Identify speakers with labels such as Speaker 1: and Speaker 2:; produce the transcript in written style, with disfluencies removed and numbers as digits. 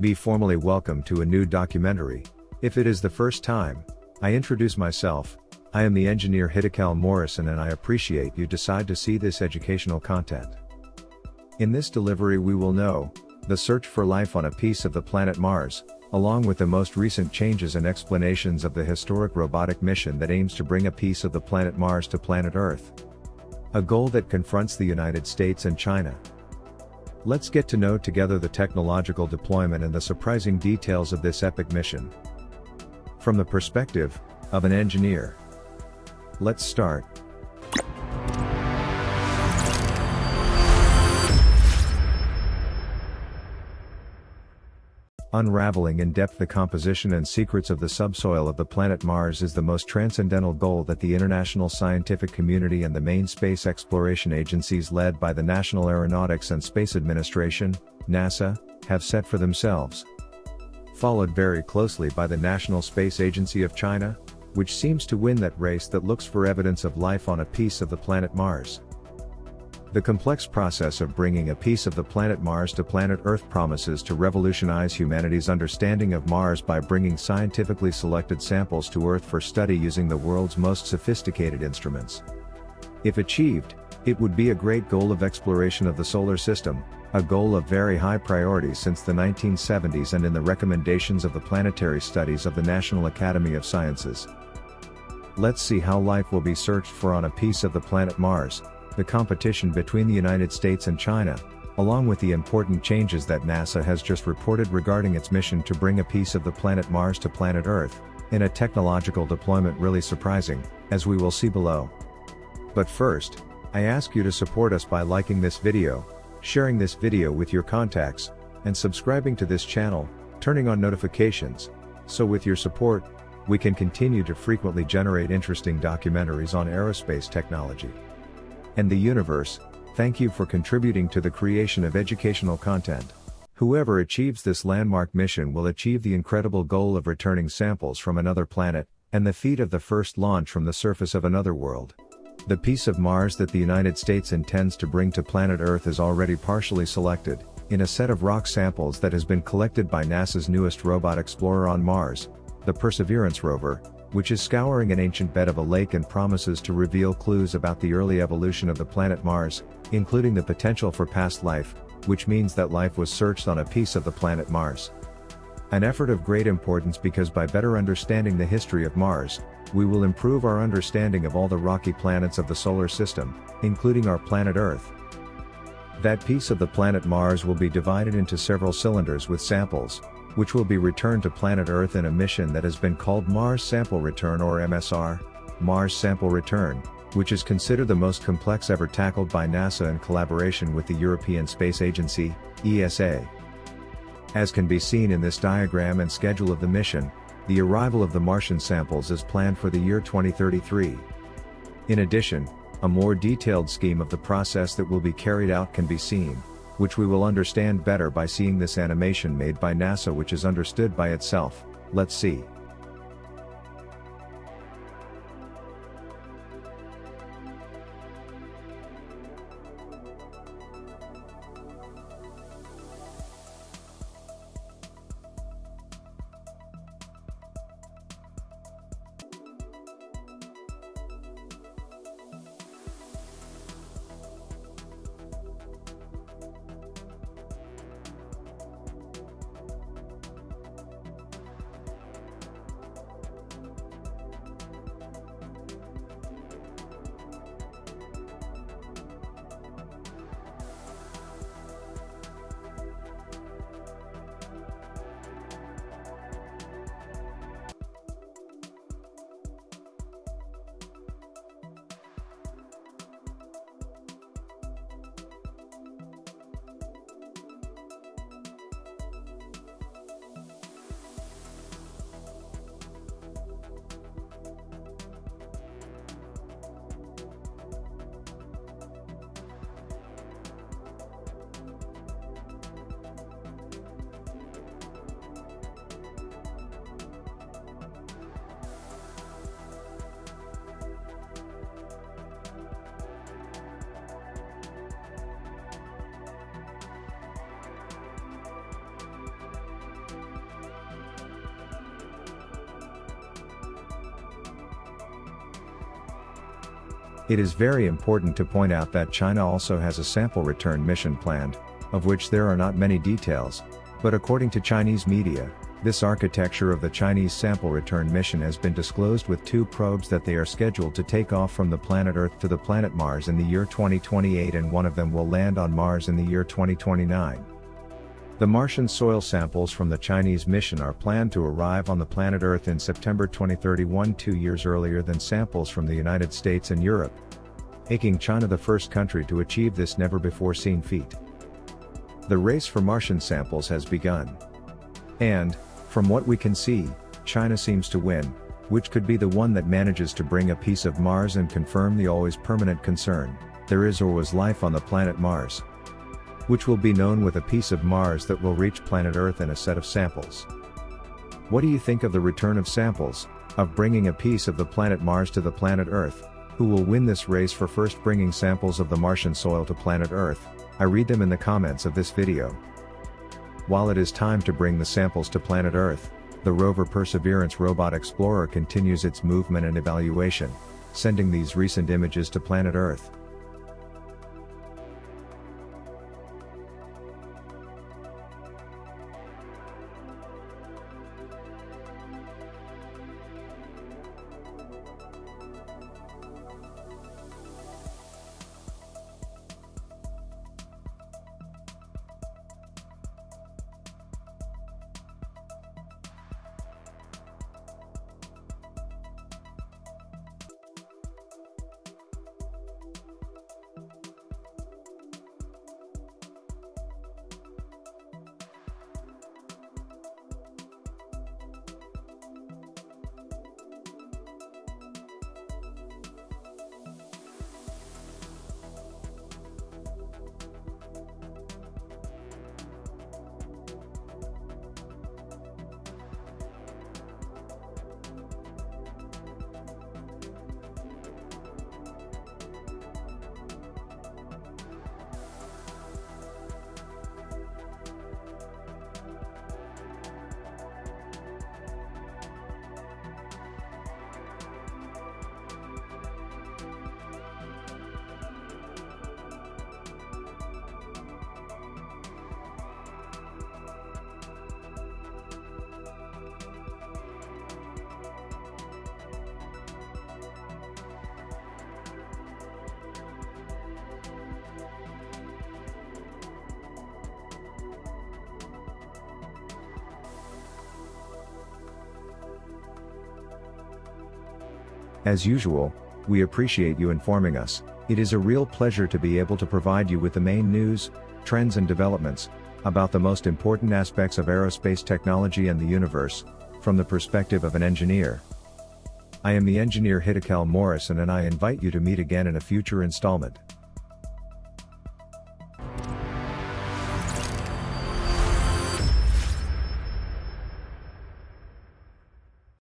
Speaker 1: Be formally welcome to a new documentary. If it is the first time, I introduce myself. I am the engineer Hiddekel Morrison, and I appreciate you decide to see this educational content. In this delivery we will know the search for life on a piece of the planet Mars, along with the most recent changes and explanations of the historic robotic mission that aims to bring a piece of the planet Mars to planet Earth. A goal that confronts the United States and China. Let's get to know together the technological deployment and the surprising details of this epic mission. From the perspective of an engineer. Let's start. Unraveling in depth the composition and secrets of the subsoil of the planet Mars is the most transcendental goal that the international scientific community and the main space exploration agencies led by the National Aeronautics and Space Administration, NASA, have set for themselves. Followed very closely by the National Space Agency of China, which seems to win that race that looks for evidence of life on a piece of the planet Mars. The complex process of bringing a piece of the planet Mars to planet Earth promises to revolutionize humanity's understanding of Mars by bringing scientifically selected samples to Earth for study using the world's most sophisticated instruments. If achieved, it would be a great goal of exploration of the solar system, a goal of very high priority since the 1970s and in the recommendations of the planetary studies of the National Academy of Sciences. Let's see how life will be searched for on a piece of the planet Mars. The competition between the United States and China, along with the important changes that NASA has just reported regarding its mission to bring a piece of the planet Mars to planet Earth, in a technological deployment really surprising, as we will see below. But first, I ask you to support us by liking this video, sharing this video with your contacts, and subscribing to this channel, turning on notifications, so with your support, we can continue to frequently generate interesting documentaries on aerospace technology and the universe. Thank you for contributing to the creation of educational content. Whoever achieves this landmark mission will achieve the incredible goal of returning samples from another planet, and the feat of the first launch from the surface of another world. The piece of Mars that the United States intends to bring to planet Earth is already partially selected, in a set of rock samples that has been collected by NASA's newest robot explorer on Mars, the Perseverance rover, which is scouring an ancient bed of a lake and promises to reveal clues about the early evolution of the planet Mars, including the potential for past life, which means that life was searched on a piece of the planet Mars. An effort of great importance because by better understanding the history of Mars, we will improve our understanding of all the rocky planets of the solar system, including our planet Earth. That piece of the planet Mars will be divided into several cylinders with samples, which will be returned to planet Earth in a mission that has been called Mars Sample Return or MSR, Mars Sample Return, which is considered the most complex ever tackled by NASA in collaboration with the European Space Agency, ESA. As can be seen in this diagram and schedule of the mission, the arrival of the Martian samples is planned for the year 2033. In addition, a more detailed scheme of the process that will be carried out can be seen, which we will understand better by seeing this animation made by NASA, which is understood by itself. Let's see. It is very important to point out that China also has a sample return mission planned, of which there are not many details, but according to Chinese media, this architecture of the Chinese sample return mission has been disclosed with 2 probes that they are scheduled to take off from the planet Earth to the planet Mars in the year 2028, and one of them will land on Mars in the year 2029. The Martian soil samples from the Chinese mission are planned to arrive on the planet Earth in September 2031, 2 years earlier than samples from the United States and Europe, making China the first country to achieve this never-before-seen feat. The race for Martian samples has begun. And, from what we can see, China seems to win, which could be the one that manages to bring a piece of Mars and confirm the always permanent concern: there is or was life on the planet Mars, which will be known with a piece of Mars that will reach planet Earth in a set of samples. What do you think of the return of samples, of bringing a piece of the planet Mars to the planet Earth? Who will win this race for first bringing samples of the Martian soil to planet Earth? I read them in the comments of this video. While it is time to bring the samples to planet Earth, the rover Perseverance robot explorer continues its movement and evaluation, sending these recent images to planet Earth. As usual, we appreciate you informing us. It is a real pleasure to be able to provide you with the main news, trends and developments about the most important aspects of aerospace technology and the universe, from the perspective of an engineer. I am the engineer Hiddekel Morrison, and I invite you to meet again in a future installment.